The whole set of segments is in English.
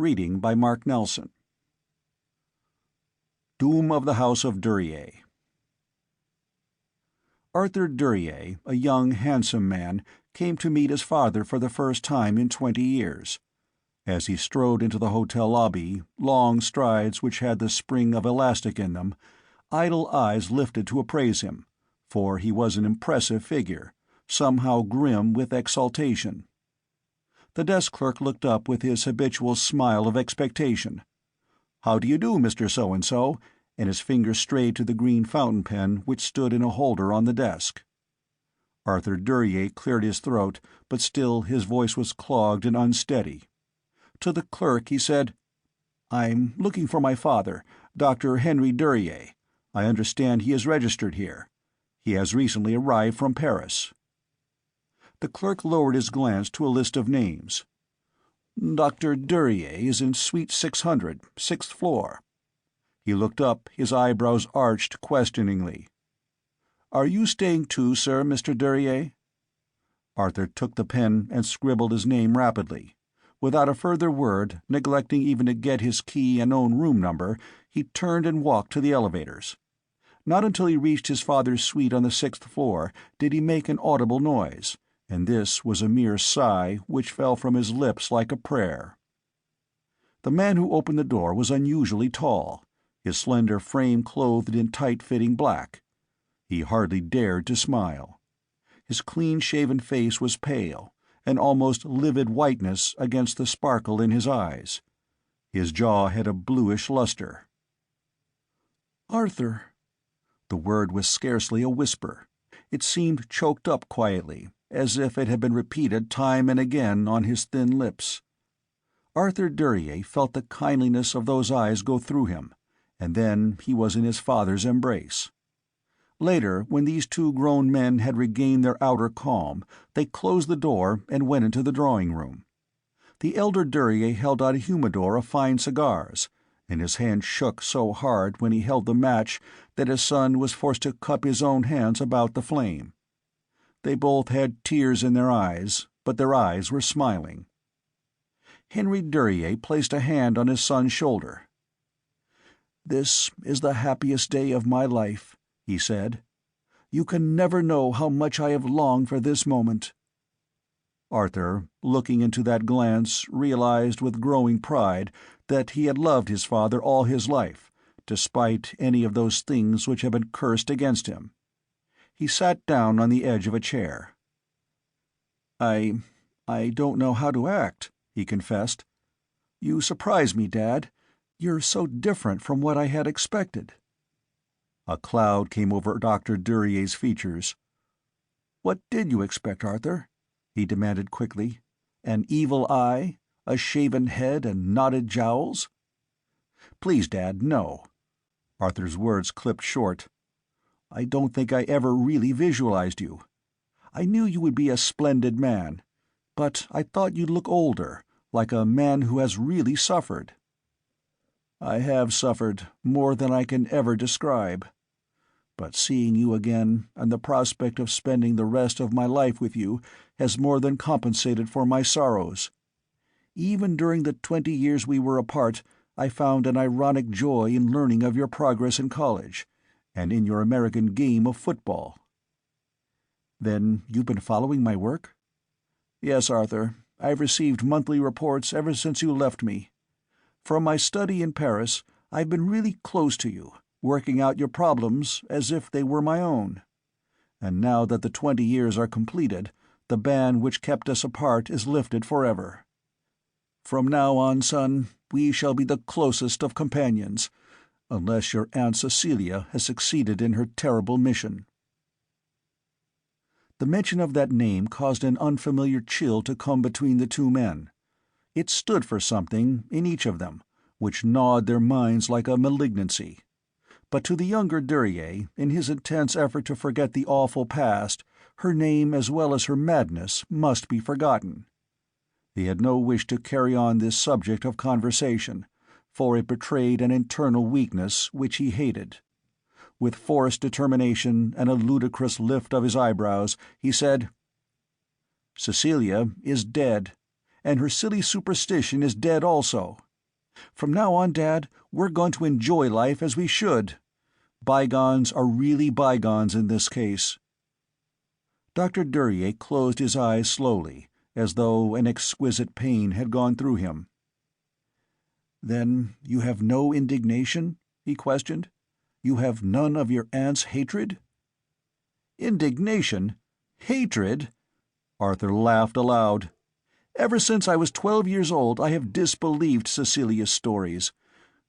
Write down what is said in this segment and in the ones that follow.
Reading by Mark Nelson. Doom of the House of Duryea. Arthur Duryea, a young, handsome man, came to meet his father for the first time in 20 years. As he strode into the hotel lobby, long strides which had the spring of elastic in them, idle eyes lifted to appraise him, for he was an impressive figure, somehow grim with exultation. The desk clerk looked up with his habitual smile of expectation. "How do you do, Mr. So-and-so?" and his finger strayed to the green fountain pen which stood in a holder on the desk. Arthur Duryea cleared his throat, but still his voice was clogged and unsteady. To the clerk he said, "I'm looking for my father, Dr. Henry Duryea. I understand he is registered here. He has recently arrived from Peirce." The clerk lowered his glance to a list of names. "Dr. Duryea is in Suite 600, 6th floor." He looked up, his eyebrows arched questioningly. "Are you staying too, sir, Mr. Duryea?" Arthur took the pen and scribbled his name rapidly. Without a further word, neglecting even to get his key and own room number, he turned and walked to the elevators. Not until he reached his father's suite on the 6th floor did he make an audible noise, and this was a mere sigh which fell from his lips like a prayer. The man who opened the door was unusually tall, his slender frame clothed in tight-fitting black. He hardly dared to smile. His clean-shaven face was pale, an almost livid whiteness against the sparkle in his eyes. His jaw had a bluish luster. "Arthur." The word was scarcely a whisper. It seemed choked up quietly, as if it had been repeated time and again on his thin lips. Arthur Duryea felt the kindliness of those eyes go through him, and then he was in his father's embrace. Later, when these two grown men had regained their outer calm, they closed the door and went into the drawing-room. The elder Duryea held out a humidor of fine cigars, and his hand shook so hard when he held the match that his son was forced to cup his own hands about the flame. They both had tears in their eyes, but their eyes were smiling. Henry Duryea placed a hand on his son's shoulder. "This is the happiest day of my life," he said. "You can never know how much I have longed for this moment." Arthur, looking into that glance, realized with growing pride that he had loved his father all his life, despite any of those things which had been cursed against him. He sat down on the edge of a chair. I don't know how to act," he confessed. "You surprise me, Dad. You're so different from what I had expected." A cloud came over Dr. Duryea's features. "What did you expect, Arthur?" he demanded quickly. "An evil eye? A shaven head and knotted jowls?" "Please, Dad, no." Arthur's words clipped short. "I don't think I ever really visualized you. I knew you would be a splendid man, but I thought you'd look older, like a man who has really suffered." "I have suffered, more than I can ever describe. But seeing you again, and the prospect of spending the rest of my life with you, has more than compensated for my sorrows. Even during the 20 years we were apart, I found an ironic joy in learning of your progress in college, and in your American game of football." "Then you've been following my work?" "Yes, Arthur. I've received monthly reports ever since you left me. From my study in Paris, I've been really close to you, working out your problems as if they were my own. And now that the 20 years are completed, the ban which kept us apart is lifted forever. From now on, son, we shall be the closest of companions, unless your Aunt Cecilia has succeeded in her terrible mission." The mention of that name caused an unfamiliar chill to come between the two men. It stood for something, in each of them, which gnawed their minds like a malignancy. But to the younger Duryea, in his intense effort to forget the awful past, her name as well as her madness must be forgotten. He had no wish to carry on this subject of conversation, for it betrayed an internal weakness which he hated. With forced determination and a ludicrous lift of his eyebrows, he said, "Cecilia is dead, and her silly superstition is dead also. From now on, Dad, we're going to enjoy life as we should. Bygones are really bygones in this case." Dr. Duryea closed his eyes slowly, as though an exquisite pain had gone through him. "Then you have no indignation?" he questioned. "You have none of your aunt's hatred?" "Indignation? Hatred?" Arthur laughed aloud. "Ever since I was 12 years old I have disbelieved Cecilia's stories.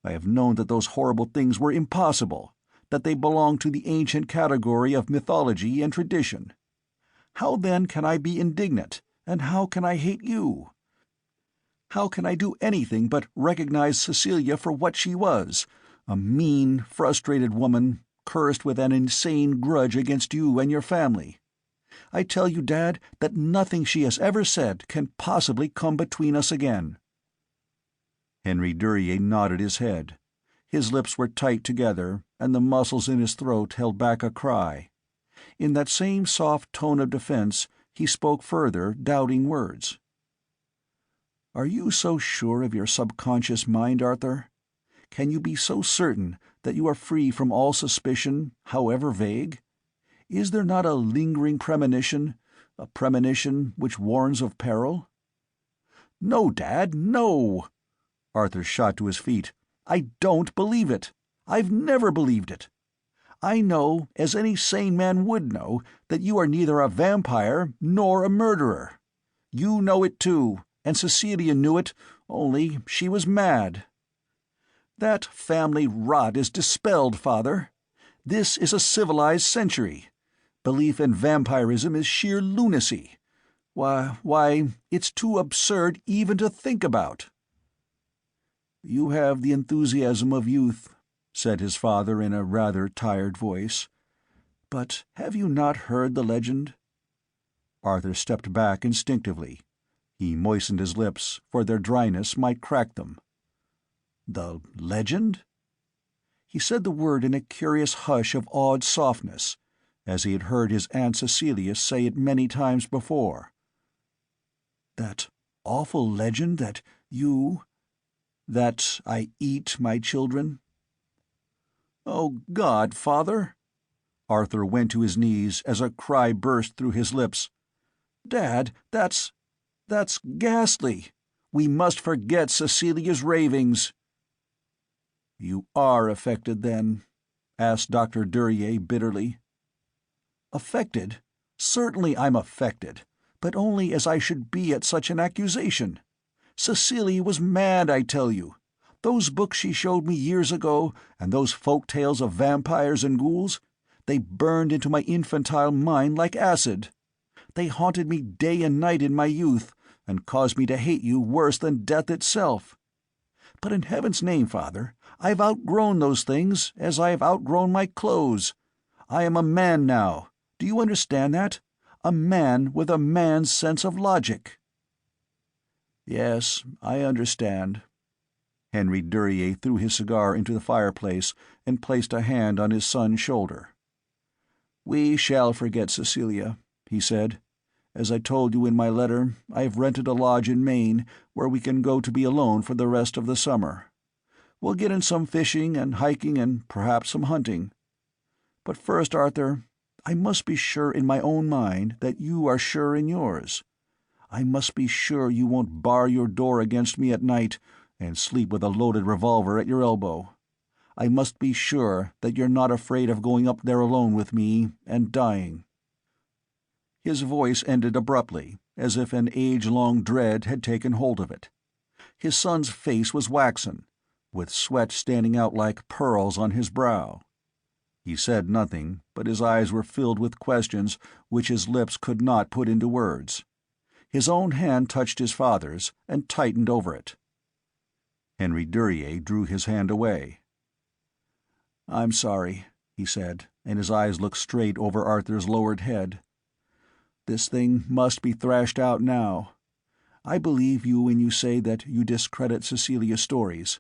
I have known that those horrible things were impossible, that they belonged to the ancient category of mythology and tradition. How then can I be indignant, and how can I hate you? How can I do anything but recognize Cecilia for what she was, a mean, frustrated woman, cursed with an insane grudge against you and your family? I tell you, Dad, that nothing she has ever said can possibly come between us again." Henry Duryea nodded his head. His lips were tight together, and the muscles in his throat held back a cry. In that same soft tone of defense he spoke further, doubting words. "Are you so sure of your subconscious mind, Arthur? Can you be so certain that you are free from all suspicion, however vague? Is there not a lingering premonition, a premonition which warns of peril?" "No, Dad, no!" Arthur shot to his feet. "I don't believe it. I've never believed it. I know, as any sane man would know, that you are neither a vampire nor a murderer. You know it too, and Cecilia knew it, only she was mad. That family rot is dispelled, Father. This is a civilized century. Belief in vampirism is sheer lunacy. Why, it's too absurd even to think about." "You have the enthusiasm of youth," said his father in a rather tired voice. "But have you not heard the legend?" Arthur stepped back instinctively. He moistened his lips, for their dryness might crack them. "The legend?" He said the word in a curious hush of awed softness, as he had heard his Aunt Celia say it many times before. "That awful legend that I eat my children?" "Oh, God, Father!" Arthur went to his knees as a cry burst through his lips. "Dad, that's ghastly. We must forget Cecilia's ravings." "You are affected, then?" asked Dr. Duryea bitterly. "Affected? Certainly I'm affected, but only as I should be at such an accusation. Cecilia was mad, I tell you. Those books she showed me years ago, and those folk tales of vampires and ghouls, they burned into my infantile mind like acid. They haunted me day and night in my youth, and caused me to hate you worse than death itself. But in heaven's name, Father, I've outgrown those things, as I have outgrown my clothes. I am a man now. Do you understand that? A man with a man's sense of logic." "Yes, I understand." Henry Duryea threw his cigar into the fireplace and placed a hand on his son's shoulder. "We shall forget Cecilia," he said. "As I told you in my letter, I have rented a lodge in Maine where we can go to be alone for the rest of the summer. We'll get in some fishing and hiking and perhaps some hunting. But first, Arthur, I must be sure in my own mind that you are sure in yours. I must be sure you won't bar your door against me at night and sleep with a loaded revolver at your elbow. I must be sure that you're not afraid of going up there alone with me and dying." His voice ended abruptly, as if an age-long dread had taken hold of it. His son's face was waxen, with sweat standing out like pearls on his brow. He said nothing, but his eyes were filled with questions which his lips could not put into words. His own hand touched his father's, and tightened over it. Henry Duryea drew his hand away. "I'm sorry," he said, and his eyes looked straight over Arthur's lowered head. "This thing must be thrashed out now. I believe you when you say that you discredit Cecilia's stories.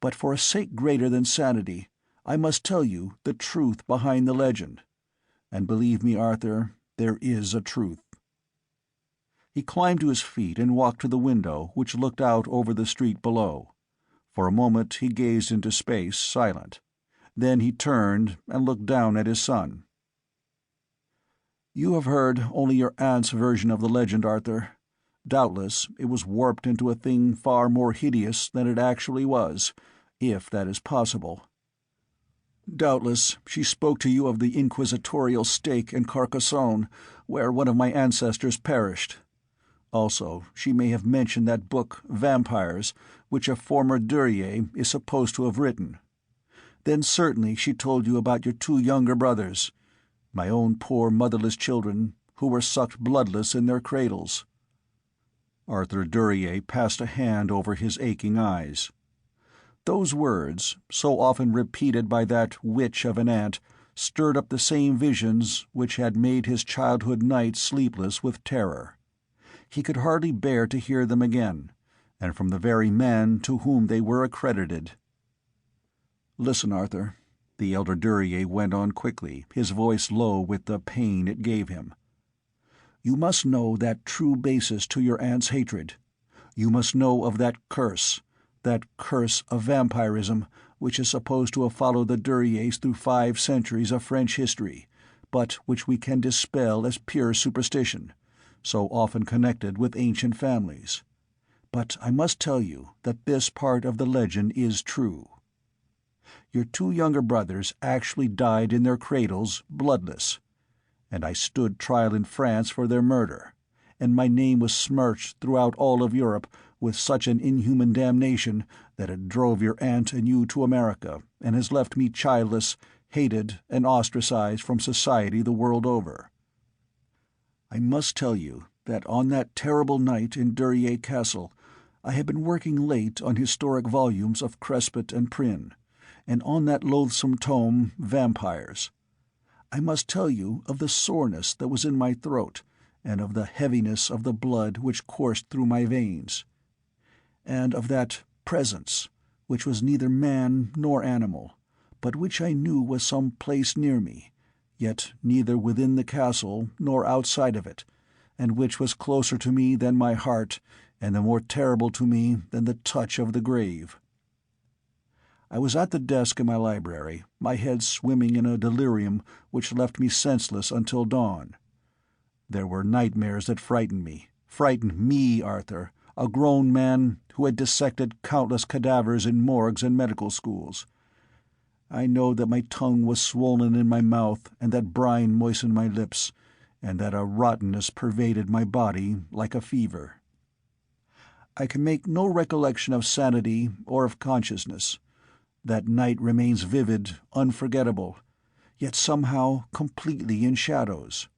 But for a sake greater than sanity, I must tell you the truth behind the legend. And believe me, Arthur, there is a truth." He climbed to his feet and walked to the window which looked out over the street below. For a moment he gazed into space, silent. Then he turned and looked down at his son. "You have heard only your aunt's version of the legend, Arthur. Doubtless it was warped into a thing far more hideous than it actually was, if that is possible. Doubtless she spoke to you of the inquisitorial stake in Carcassonne, where one of my ancestors perished. Also, she may have mentioned that book, Vampires, which a former Duryea is supposed to have written. Then certainly she told you about your two younger brothers, my own poor motherless children, who were sucked bloodless in their cradles." Arthur Duryea passed a hand over his aching eyes. Those words, so often repeated by that witch of an aunt, stirred up the same visions which had made his childhood nights sleepless with terror. He could hardly bear to hear them again, and from the very man to whom they were accredited. "Listen, Arthur," the elder Duryea went on quickly, his voice low with the pain it gave him. "You must know that true basis to your aunt's hatred. You must know of that curse of vampirism, which is supposed to have followed the Duryeas through 5 centuries of French history, but which we can dispel as pure superstition, so often connected with ancient families. But I must tell you that this part of the legend is true. Your 2 younger brothers actually died in their cradles, bloodless, and I stood trial in France for their murder, and my name was smirched throughout all of Europe with such an inhuman damnation that it drove your aunt and you to America, and has left me childless, hated, and ostracized from society the world over. I must tell you that on that terrible night in Duryea Castle I had been working late on historic volumes of Crespet and Prynne, and on that loathsome tome, Vampires. I must tell you of the soreness that was in my throat, and of the heaviness of the blood which coursed through my veins, and of that presence, which was neither man nor animal, but which I knew was some place near me, yet neither within the castle nor outside of it, and which was closer to me than my heart, and more terrible to me than the touch of the grave. I was at the desk in my library, my head swimming in a delirium which left me senseless until dawn. There were nightmares that frightened me, Arthur, a grown man who had dissected countless cadavers in morgues and medical schools. I know that my tongue was swollen in my mouth, and that brine moistened my lips, and that a rottenness pervaded my body like a fever. I can make no recollection of sanity or of consciousness. That night remains vivid, unforgettable, yet somehow completely in shadows.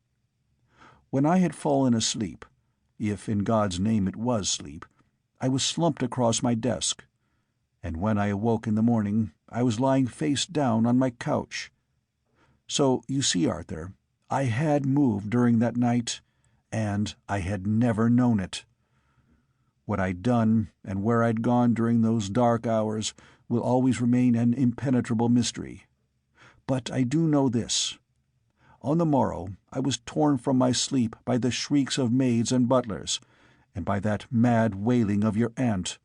When I had fallen asleep, if in God's name it was sleep, I was slumped across my desk, and when I awoke in the morning I was lying face down on my couch. So you see, Arthur, I had moved during that night, and I had never known it. What I'd done and where I'd gone during those dark hours will always remain an impenetrable mystery. But I do know this. On the morrow I was torn from my sleep by the shrieks of maids and butlers, and by that mad wailing of your aunt.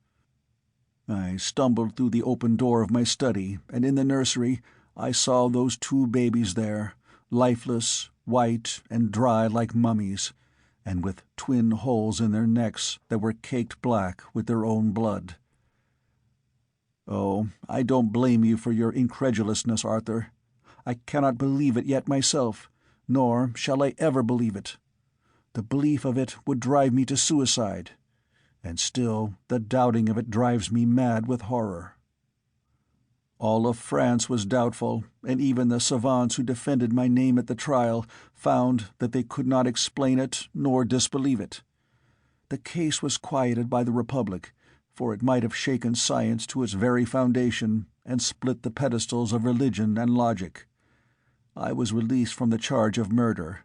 I stumbled through the open door of my study, and in the nursery I saw those 2 babies there, lifeless, white and dry like mummies, and with twin holes in their necks that were caked black with their own blood. Oh, I don't blame you for your incredulousness, Arthur. I cannot believe it yet myself, nor shall I ever believe it. The belief of it would drive me to suicide, and still the doubting of it drives me mad with horror. All of France was doubtful, and even the savants who defended my name at the trial found that they could not explain it nor disbelieve it. The case was quieted by the Republic, for it might have shaken science to its very foundation and split the pedestals of religion and logic. I was released from the charge of murder,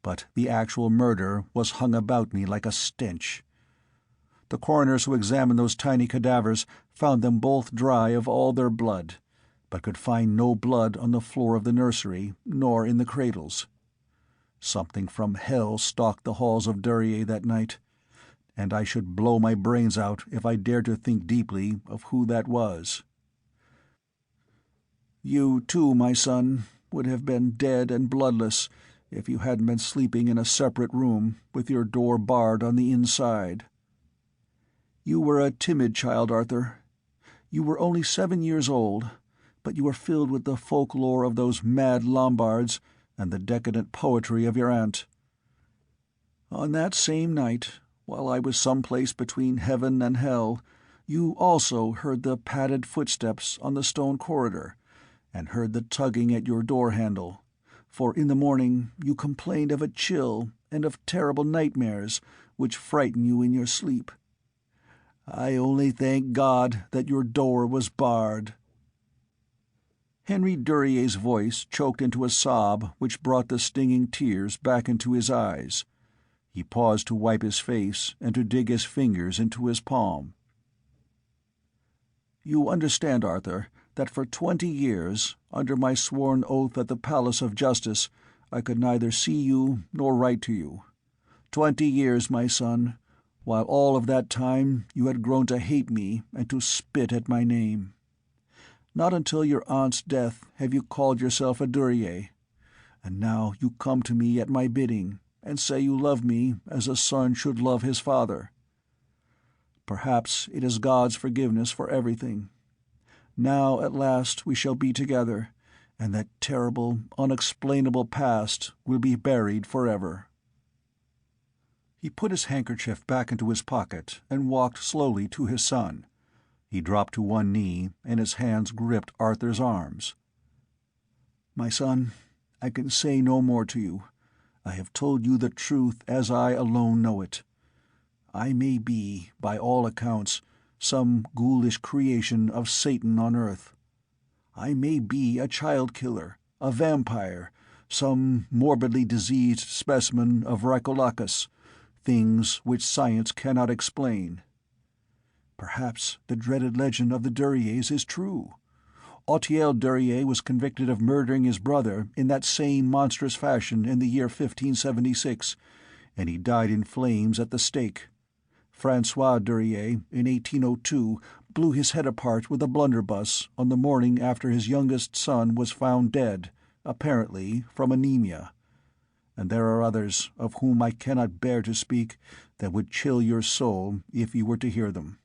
but the actual murder was hung about me like a stench. The coroners who examined those tiny cadavers found them both dry of all their blood, but could find no blood on the floor of the nursery nor in the cradles. Something from hell stalked the halls of Duryea that night, and I should blow my brains out if I dared to think deeply of who that was. You, too, my son, would have been dead and bloodless if you hadn't been sleeping in a separate room, with your door barred on the inside. You were a timid child, Arthur. You were only 7 years old, but you were filled with the folklore of those mad Lombards and the decadent poetry of your aunt. On that same night, while I was someplace between heaven and hell, you also heard the padded footsteps on the stone corridor, and heard the tugging at your door-handle, for in the morning you complained of a chill and of terrible nightmares which frighten you in your sleep. I only thank God that your door was barred." Henry Duryea's voice choked into a sob which brought the stinging tears back into his eyes. He paused to wipe his face and to dig his fingers into his palm. "You understand, Arthur, that for 20 years, under my sworn oath at the Palace of Justice, I could neither see you nor write to you. 20 years, my son, while all of that time you had grown to hate me and to spit at my name. Not until your aunt's death have you called yourself a Duryea, and now you come to me at my bidding and say you love me as a son should love his father. Perhaps it is God's forgiveness for everything. Now at last we shall be together, and that terrible, unexplainable past will be buried forever." He put his handkerchief back into his pocket and walked slowly to his son. He dropped to one knee, and his hands gripped Arthur's arms. "My son, I can say no more to you. I have told you the truth as I alone know it. I may be, by all accounts, some ghoulish creation of Satan on earth. I may be a child-killer, a vampire, some morbidly diseased specimen of Rhicolagus, things which science cannot explain. Perhaps the dreaded legend of the Duryea is true. Autiel Duryea was convicted of murdering his brother in that same monstrous fashion in the year 1576, and he died in flames at the stake. Francois Duryea, in 1802, blew his head apart with a blunderbuss on the morning after his youngest son was found dead, apparently from anemia. And there are others, of whom I cannot bear to speak, that would chill your soul if you were to hear them.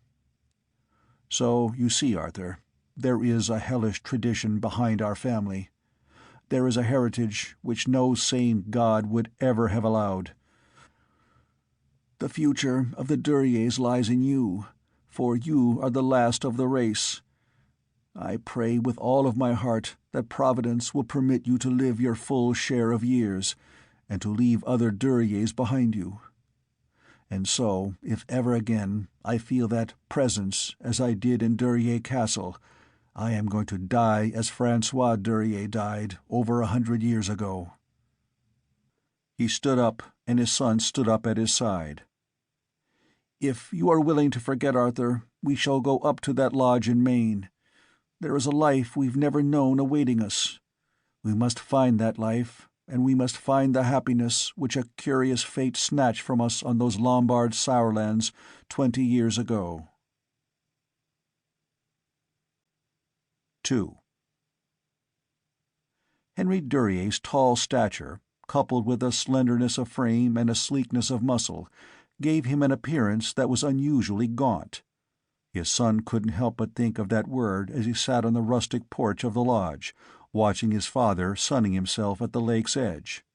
So, you see, Arthur, there is a hellish tradition behind our family. There is a heritage which no sane God would ever have allowed. The future of the Duryeas lies in you, for you are the last of the race. I pray with all of my heart that Providence will permit you to live your full share of years, and to leave other Duryeas behind you. And so, if ever again I feel that presence as I did in Duryea Castle, I am going to die as Francois Duryea died over 100 years ago." He stood up, and his son stood up at his side. "If you are willing to forget, Arthur, we shall go up to that lodge in Maine. There is a life we've never known awaiting us. We must find that life, and we must find the happiness which a curious fate snatched from us on those Lombard sourlands 20 years ago." 2. Henry Duryea's tall stature, coupled with a slenderness of frame and a sleekness of muscle, gave him an appearance that was unusually gaunt. His son couldn't help but think of that word as he sat on the rustic porch of the lodge, watching his father sunning himself at the lake's edge.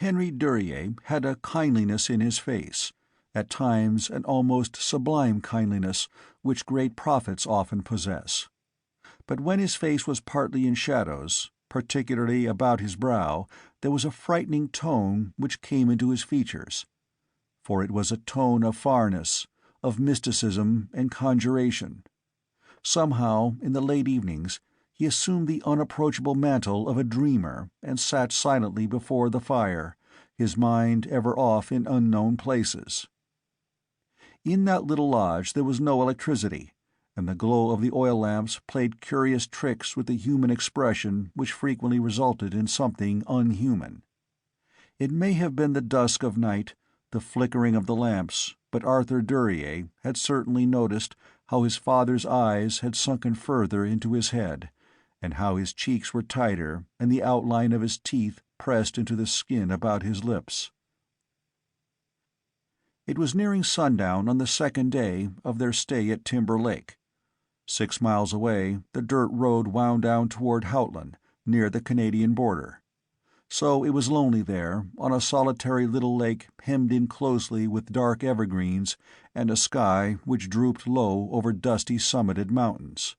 Henry Duryea had a kindliness in his face, at times an almost sublime kindliness which great prophets often possess. But when his face was partly in shadows, particularly about his brow, there was a frightening tone which came into his features. For it was a tone of farness, of mysticism and conjuration. Somehow, in the late evenings, he assumed the unapproachable mantle of a dreamer and sat silently before the fire, his mind ever off in unknown places. In that little lodge there was no electricity, and the glow of the oil lamps played curious tricks with the human expression which frequently resulted in something unhuman. It may have been the dusk of night, the flickering of the lamps, but Arthur Duryea had certainly noticed how his father's eyes had sunken further into his head, and how his cheeks were tighter and the outline of his teeth pressed into the skin about his lips. It was nearing sundown on the second day of their stay at Timber Lake. 6 miles away, the dirt road wound down toward Houtland, near the Canadian border. So it was lonely there, on a solitary little lake hemmed in closely with dark evergreens and a sky which drooped low over dusty summited mountains.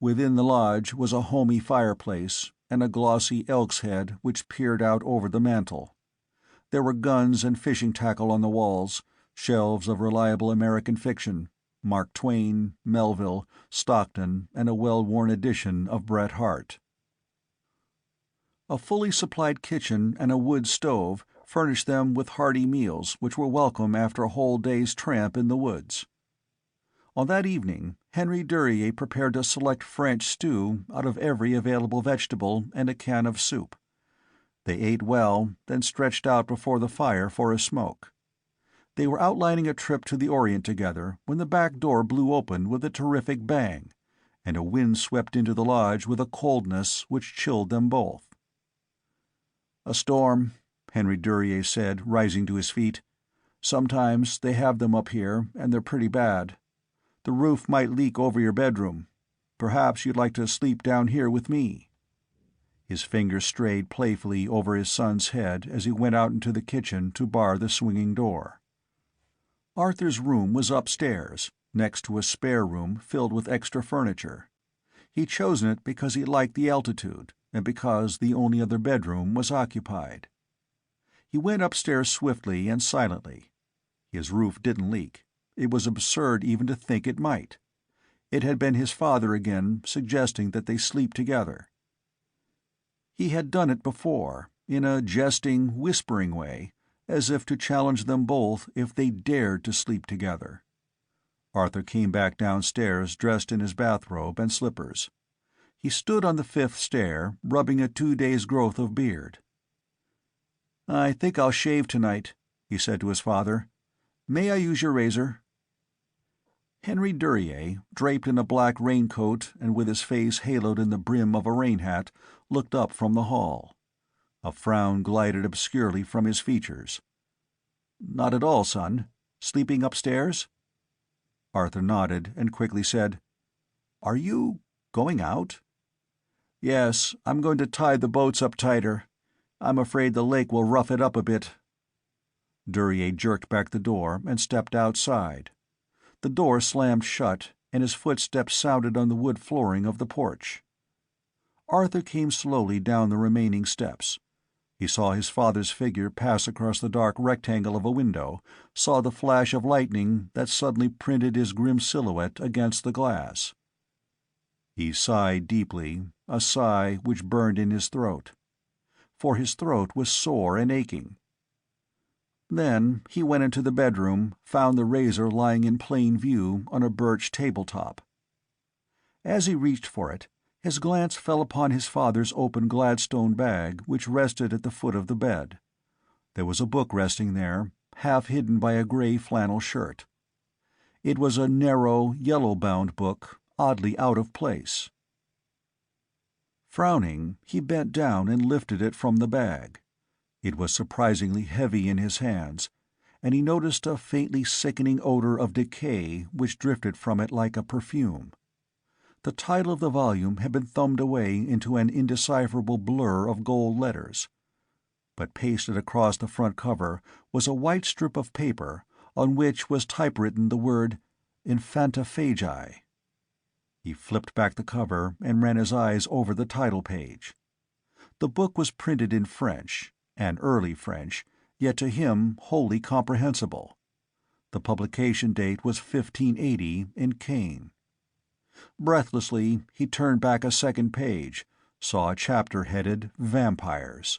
Within the lodge was a homey fireplace and a glossy elk's head which peered out over the mantel. There were guns and fishing tackle on the walls, shelves of reliable American fiction, Mark Twain, Melville, Stockton, and a well-worn edition of Bret Harte. A fully supplied kitchen and a wood stove furnished them with hearty meals which were welcome after a whole day's tramp in the woods. On that evening, Henry Duryea prepared a select French stew out of every available vegetable and a can of soup. They ate well, then stretched out before the fire for a smoke. They were outlining a trip to the Orient together when the back door blew open with a terrific bang, and a wind swept into the lodge with a coldness which chilled them both. "A storm," Henry Duryea said, rising to his feet. "Sometimes they have them up here, and they're pretty bad. The roof might leak over your bedroom. Perhaps you'd like to sleep down here with me." His fingers strayed playfully over his son's head as he went out into the kitchen to bar the swinging door. Arthur's room was upstairs, next to a spare room filled with extra furniture. He'd chosen it because he liked the altitude, and because the only other bedroom was occupied. He went upstairs swiftly and silently. His roof didn't leak. It was absurd even to think it might. It had been his father again, suggesting that they sleep together. He had done it before, in a jesting, whispering way, as if to challenge them both if they dared to sleep together. Arthur came back downstairs dressed in his bathrobe and slippers. He stood on the 5th stair, rubbing a 2 days' growth of beard. "I think I'll shave tonight," he said to his father. "May I use your razor?" Henry Duryea, draped in a black raincoat and with his face haloed in the brim of a rain hat, looked up from the hall. A frown glided obscurely from his features. "Not at all, son. Sleeping upstairs?" Arthur nodded and quickly said, "Are you going out?" "Yes, I'm going to tie the boats up tighter. I'm afraid the lake will rough it up a bit." Duryea jerked back the door and stepped outside. The door slammed shut, and his footsteps sounded on the wood flooring of the porch. Arthur came slowly down the remaining steps. He saw his father's figure pass across the dark rectangle of a window, saw the flash of lightning that suddenly printed his grim silhouette against the glass. He sighed deeply, a sigh which burned in his throat. For his throat was sore and aching. Then he went into the bedroom, found the razor lying in plain view on a birch tabletop. As he reached for it, his glance fell upon his father's open Gladstone bag which rested at the foot of the bed. There was a book resting there, half hidden by a gray flannel shirt. It was a narrow, yellow-bound book, oddly out of place. Frowning, he bent down and lifted it from the bag. It was surprisingly heavy in his hands, and he noticed a faintly sickening odor of decay which drifted from it like a perfume. The title of the volume had been thumbed away into an indecipherable blur of gold letters. But pasted across the front cover was a white strip of paper on which was typewritten the word Infantafagi. He flipped back the cover and ran his eyes over the title page. The book was printed in French, an early French, yet to him wholly comprehensible. The publication date was 1580 in Caen. Breathlessly, he turned back a second page, saw a chapter headed Vampires.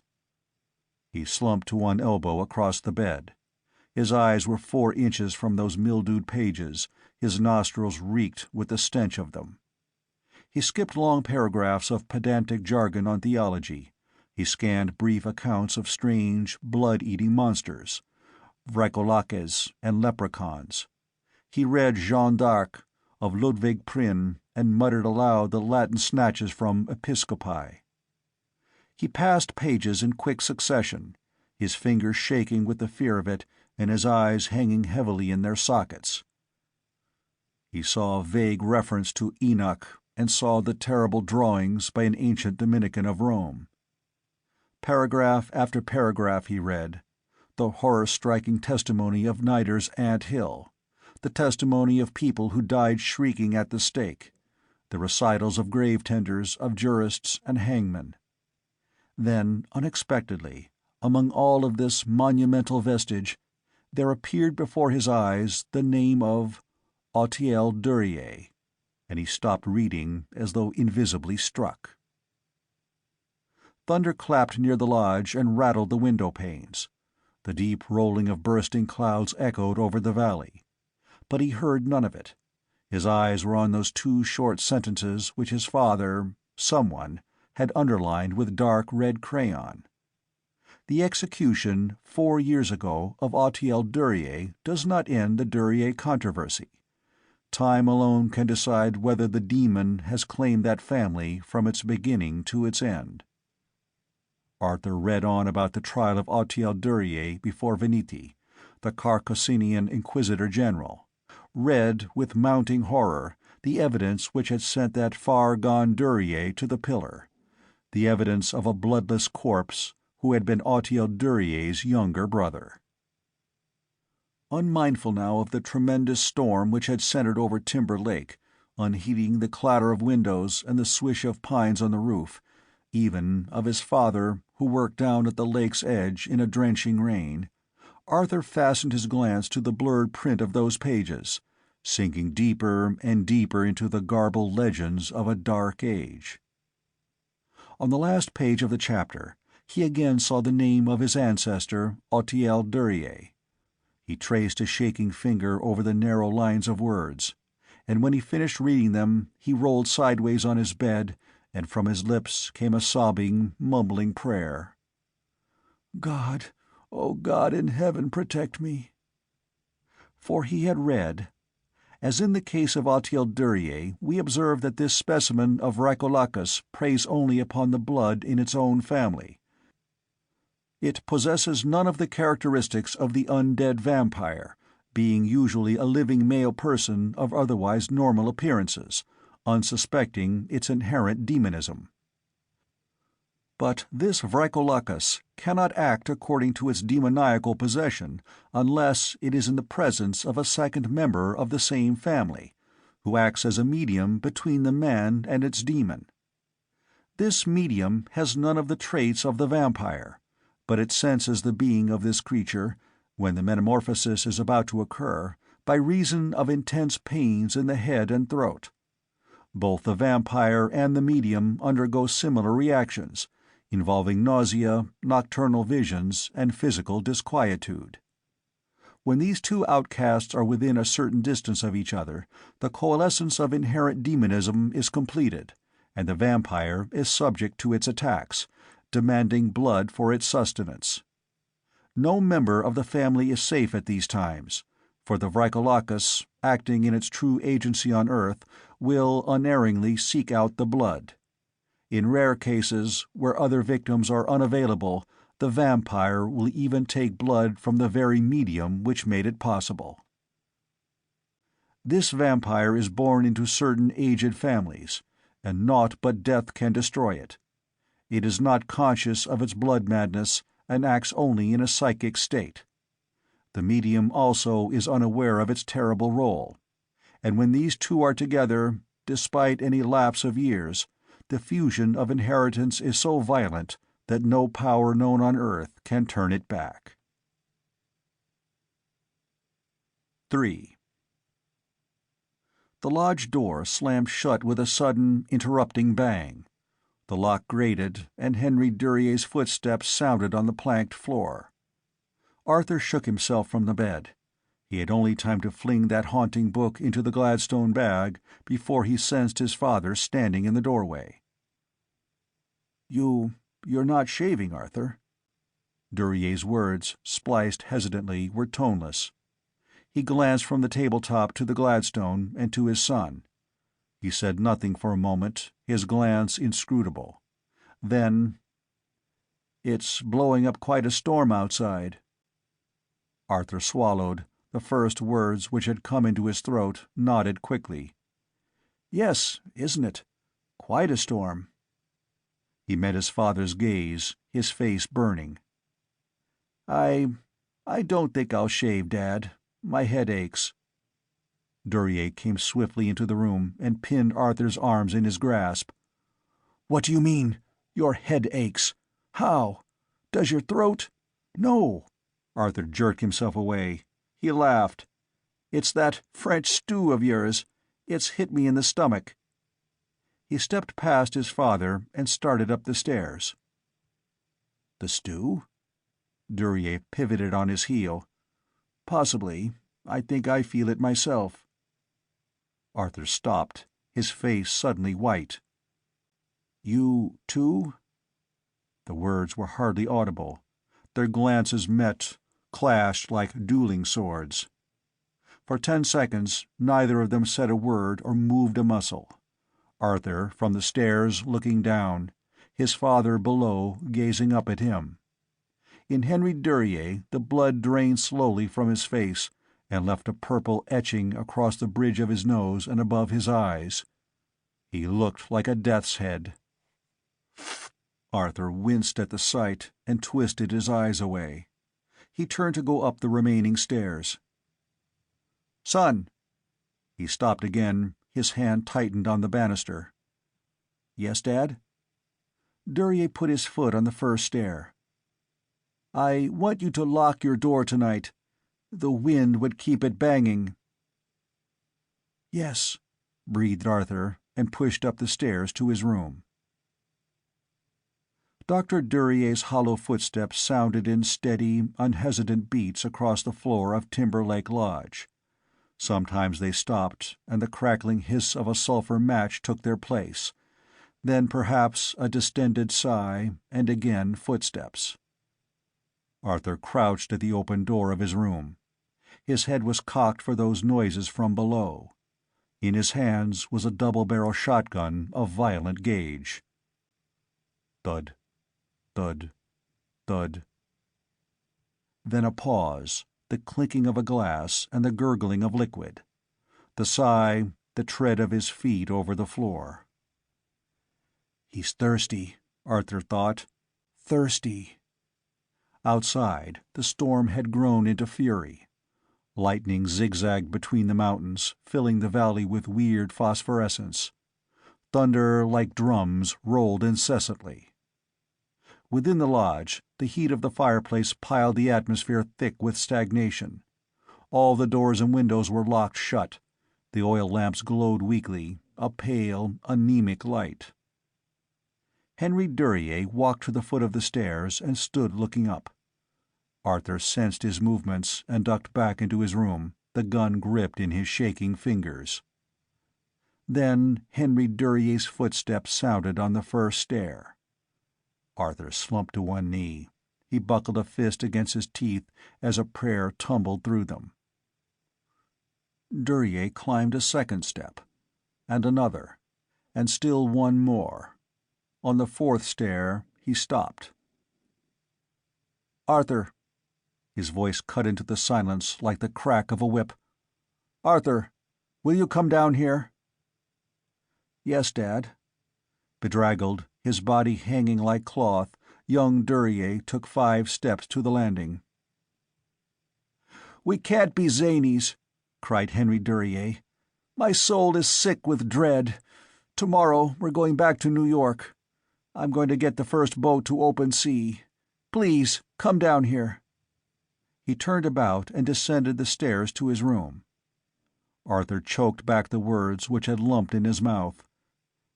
He slumped to one elbow across the bed. His eyes were 4 inches from those mildewed pages, his nostrils reeked with the stench of them. He skipped long paragraphs of pedantic jargon on theology. He scanned brief accounts of strange, blood-eating monsters. Vrykolaques and leprechauns. He read Jeanne d'Arc, of Ludwig Prynne, and muttered aloud the Latin snatches from Episcopi. He passed pages in quick succession, his fingers shaking with the fear of it and his eyes hanging heavily in their sockets. He saw a vague reference to Enoch and saw the terrible drawings by an ancient Dominican of Rome. Paragraph after paragraph he read, the horror-striking testimony of Nider's Ant Hill, the testimony of people who died shrieking at the stake, the recitals of grave-tenders, of jurists and hangmen. Then, unexpectedly, among all of this monumental vestige, there appeared before his eyes the name of Autiel Duryea, and he stopped reading as though invisibly struck. Thunder clapped near the lodge and rattled the window-panes. The deep rolling of bursting clouds echoed over the valley. But he heard none of it. His eyes were on those 2 short sentences which his father, someone, had underlined with dark red crayon. The execution, 4 years ago, of Autiel Duryea does not end the Duryea controversy. Time alone can decide whether the demon has claimed that family from its beginning to its end. Arthur read on about the trial of Autiel Duryea before Veniti, the Carcassinian Inquisitor General, read, with mounting horror, the evidence which had sent that far-gone Duryea to the pillar, the evidence of a bloodless corpse who had been Autiel Duryea's younger brother. Unmindful now of the tremendous storm which had centered over Timber Lake, unheeding the clatter of windows and the swish of pines on the roof, even of his father, who worked down at the lake's edge in a drenching rain, Arthur fastened his glance to the blurred print of those pages, sinking deeper and deeper into the garbled legends of a dark age. On the last page of the chapter, he again saw the name of his ancestor, Autiel Duryea. He traced a shaking finger over the narrow lines of words, and when he finished reading them he rolled sideways on his bed, and from his lips came a sobbing, mumbling prayer. "God, oh God in heaven, protect me." For he had read, "As in the case of Autiel Duryea, we observe that this specimen of Vrykolaques preys only upon the blood in its own family. It possesses none of the characteristics of the undead vampire, being usually a living male person of otherwise normal appearances, unsuspecting its inherent demonism. But this Vrykolaques cannot act according to its demoniacal possession unless it is in the presence of a second member of the same family, who acts as a medium between the man and its demon. This medium has none of the traits of the vampire, but it senses the being of this creature, when the metamorphosis is about to occur, by reason of intense pains in the head and throat. Both the vampire and the medium undergo similar reactions, involving nausea, nocturnal visions, and physical disquietude. When these 2 outcasts are within a certain distance of each other, the coalescence of inherent demonism is completed, and the vampire is subject to its attacks, demanding blood for its sustenance. No member of the family is safe at these times, for the Vrykolaques, acting in its true agency on Earth, will unerringly seek out the blood. In rare cases, where other victims are unavailable, the vampire will even take blood from the very medium which made it possible. This vampire is born into certain aged families, and naught but death can destroy it. It is not conscious of its blood madness, and acts only in a psychic state. The medium also is unaware of its terrible role, and when these 2 are together, despite any lapse of years, the fusion of inheritance is so violent that no power known on Earth can turn it back. 3. The lodge door slammed shut with a sudden, interrupting bang. The lock grated, and Henry Duryea's footsteps sounded on the planked floor. Arthur shook himself from the bed. He had only time to fling that haunting book into the Gladstone bag before he sensed his father standing in the doorway. You're not shaving, Arthur." Duryea's words, spliced hesitantly, were toneless. He glanced from the tabletop to the Gladstone and to his son. He said nothing for a moment, his glance inscrutable. Then, "It's blowing up quite a storm outside." Arthur swallowed, the first words which had come into his throat, nodded quickly. "Yes, isn't it? Quite a storm." He met his father's gaze, his face burning. I don't think I'll shave, Dad. My head aches." Duryea came swiftly into the room and pinned Arthur's arms in his grasp. "What do you mean, your head aches? How? Does your throat—" "No." Arthur jerked himself away. He laughed. "It's that French stew of yours. It's hit me in the stomach." He stepped past his father and started up the stairs. "The stew?" Duryea pivoted on his heel. "Possibly. I think I feel it myself." Arthur stopped, his face suddenly white. "You, too?" The words were hardly audible. Their glances met, clashed like dueling swords. For 10 seconds neither of them said a word or moved a muscle. Arthur, from the stairs, looking down, his father below, gazing up at him. In Henry Duryea the blood drained slowly from his face and left a purple etching across the bridge of his nose and above his eyes. He looked like a death's head. Arthur winced at the sight and twisted his eyes away. He turned to go up the remaining stairs. "Son!" He stopped again, his hand tightened on the banister. "Yes, Dad?" Duryea put his foot on the first stair. "I want you to lock your door tonight. The wind would keep it banging." "Yes," breathed Arthur, and pushed up the stairs to his room. Dr. Duryea's hollow footsteps sounded in steady, unhesitant beats across the floor of Timber Lake Lodge. Sometimes they stopped, and the crackling hiss of a sulphur match took their place. Then perhaps a distended sigh, and again footsteps. Arthur crouched at the open door of his room. His head was cocked for those noises from below. In his hands was a double-barrel shotgun of violent gauge. Thud, thud, thud. Then a pause, the clinking of a glass and the gurgling of liquid. The sigh, the tread of his feet over the floor. "He's thirsty," Arthur thought. "Thirsty." Outside, the storm had grown into fury. Lightning zigzagged between the mountains, filling the valley with weird phosphorescence. Thunder, like drums, rolled incessantly. Within the lodge, the heat of the fireplace piled the atmosphere thick with stagnation. All the doors and windows were locked shut. The oil lamps glowed weakly, a pale, anemic light. Henry Duryea walked to the foot of the stairs and stood looking up. Arthur sensed his movements and ducked back into his room, the gun gripped in his shaking fingers. Then Henry Duryea's footsteps sounded on the first stair. Arthur slumped to one knee. He buckled a fist against his teeth as a prayer tumbled through them. Duryea climbed a second step, and another, and still one more. On the fourth stair, he stopped. "Arthur." His voice cut into the silence like the crack of a whip. "Arthur, will you come down here?" "Yes, Dad." Bedraggled, his body hanging like cloth, young Duryea took 5 steps to the landing. "We can't be zanies," cried Henry Duryea. "My soul is sick with dread. Tomorrow we're going back to New York. I'm going to get the first boat to open sea. Please, come down here." He turned about and descended the stairs to his room. Arthur choked back the words which had lumped in his mouth.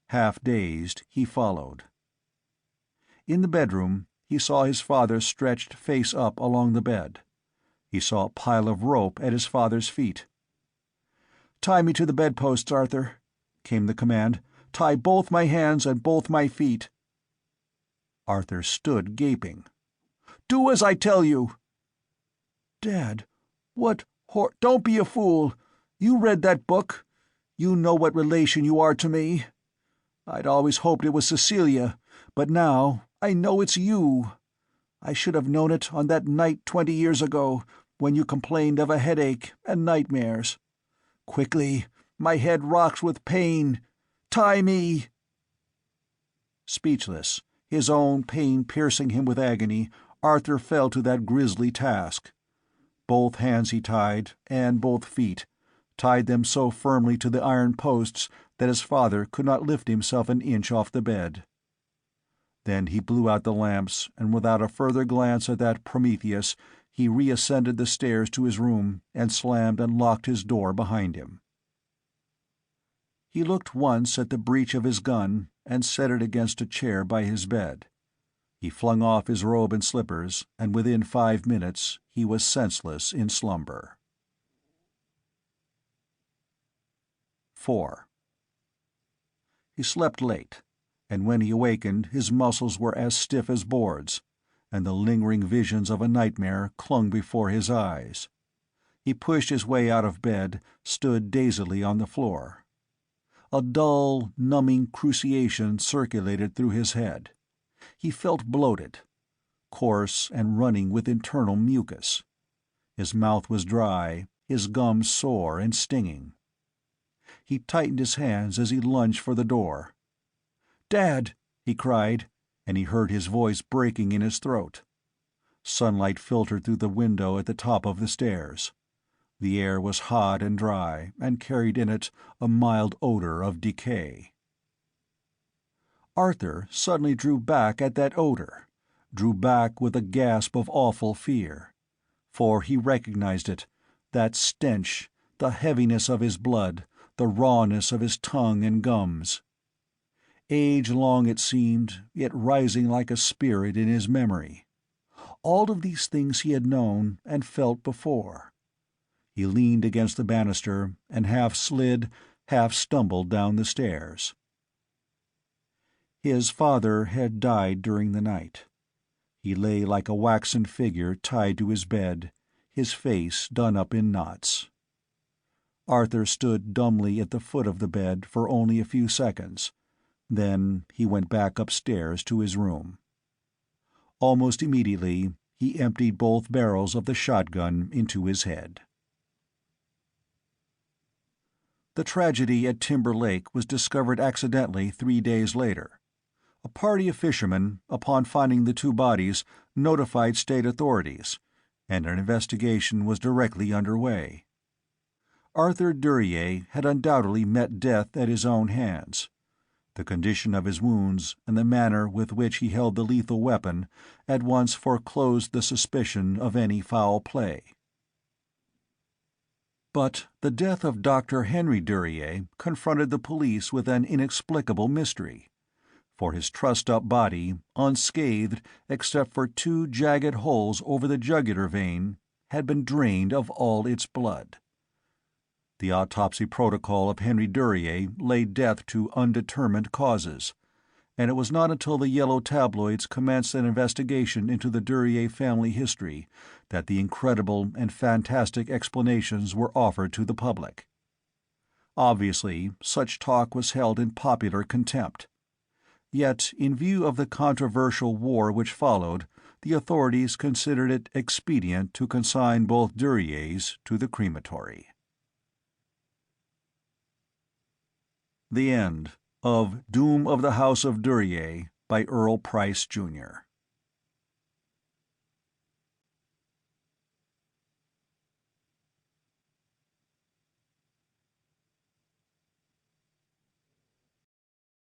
Half dazed, he followed. In the bedroom, he saw his father stretched face up along the bed. He saw a pile of rope at his father's feet. "Tie me to the bedposts, Arthur," came the command. "Tie both my hands and both my feet." Arthur stood gaping. Do as I tell you." "Dad, what don't be a fool. You read that book. You know what relation you are to me. I'd always hoped it was Cecilia, but now I know it's you. I should have known it on that night 20 years ago, when you complained of a headache and nightmares. Quickly, my head rocks with pain. Tie me." Speechless, his own pain piercing him with agony, Arthur fell to that grisly task. Both hands he tied, and both feet, tied them so firmly to the iron posts that his father could not lift himself an inch off the bed. Then he blew out the lamps, and without a further glance at that Prometheus, he reascended the stairs to his room and slammed and locked his door behind him. He looked once at the breech of his gun and set it against a chair by his bed. He flung off his robe and slippers, and within 5 minutes he was senseless in slumber. 4. He slept late, and when he awakened his muscles were as stiff as boards, and the lingering visions of a nightmare clung before his eyes. He pushed his way out of bed, stood dazedly on the floor. A dull, numbing cruciation circulated through his head. He felt bloated, coarse and running with internal mucus. His mouth was dry, his gums sore and stinging. He tightened his hands as he lunged for the door. "Dad!" he cried, and he heard his voice breaking in his throat. Sunlight filtered through the window at the top of the stairs. The air was hot and dry, and carried in it a mild odor of decay. Arthur suddenly drew back at that odor, drew back with a gasp of awful fear. For he recognized it, that stench, the heaviness of his blood, the rawness of his tongue and gums. Age-long it seemed, yet rising like a spirit in his memory. All of these things he had known and felt before. He leaned against the banister and half slid, half stumbled down the stairs. His father had died during the night. He lay like a waxen figure tied to his bed, his face done up in knots. Arthur stood dumbly at the foot of the bed for only a few seconds. Then he went back upstairs to his room. Almost immediately, he emptied both barrels of the shotgun into his head. The tragedy at Timber Lake was discovered accidentally 3 days later. A party of fishermen, upon finding the 2 bodies, notified state authorities, and an investigation was directly underway. Arthur Duryea had undoubtedly met death at his own hands. The condition of his wounds, and the manner with which he held the lethal weapon, at once foreclosed the suspicion of any foul play. But the death of Dr. Henry Duryea confronted the police with an inexplicable mystery. For his trussed-up body, unscathed except for 2 jagged holes over the jugular vein, had been drained of all its blood. The autopsy protocol of Henry Duryea laid death to undetermined causes, and it was not until the yellow tabloids commenced an investigation into the Duryea family history that the incredible and fantastic explanations were offered to the public. Obviously, such talk was held in popular contempt. Yet, in view of the controversial war which followed, the authorities considered it expedient to consign both Duryeas to the crematory. The End of Doom of the House of Duryea by Earl Price, Jr.